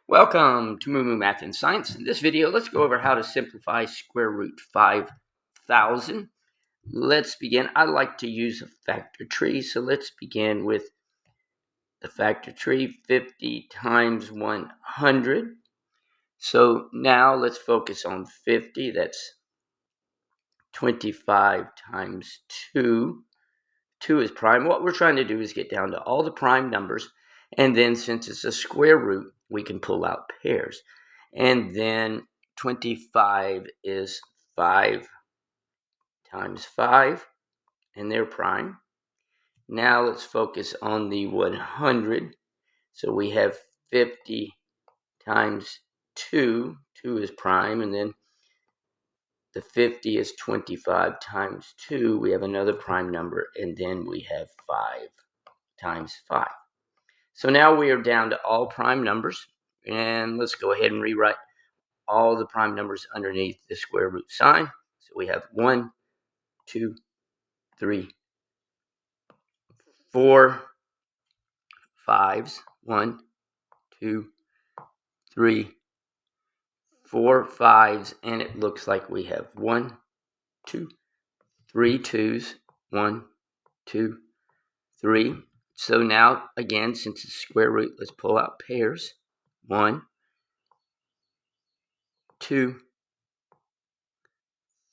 Welcome to MooMooMath and Science. In this video, let's go over how to simplify square root 5,000. Let's begin. I like to use a factor tree, so let's begin with the factor tree, 50 times 100. So now let's focus on 50. That's 25 times 2. 2 is prime. What we're trying to do is get down to all the prime numbers, and then since it's a square root, we can pull out pairs. And then 25 is 5 times 5, and they're prime. Now let's focus on the 100. So we have 50 times 2. 2 is prime, and then the 50 is 25 times 2. We have another prime number, and then we have 5 times 5. So now we are down to all prime numbers, and let's go ahead and rewrite all the prime numbers underneath the square root sign. So we have 1, 2, 3, 4 5s. 1, 2, 3, 4 5s, and it looks like we have 1, 2, 3 2s. 1, 2, 3. So now, again, since it's square root, let's pull out pairs. 1, 2,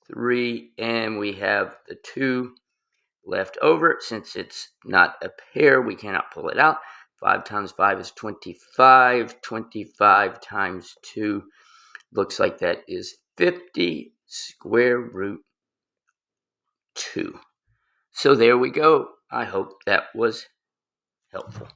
3, and we have the 2 left over. Since it's not a pair, we cannot pull it out. 5 times 5 is 25. 25 times 2 looks like that is 50 square root 2. So there we go. I hope that was helpful.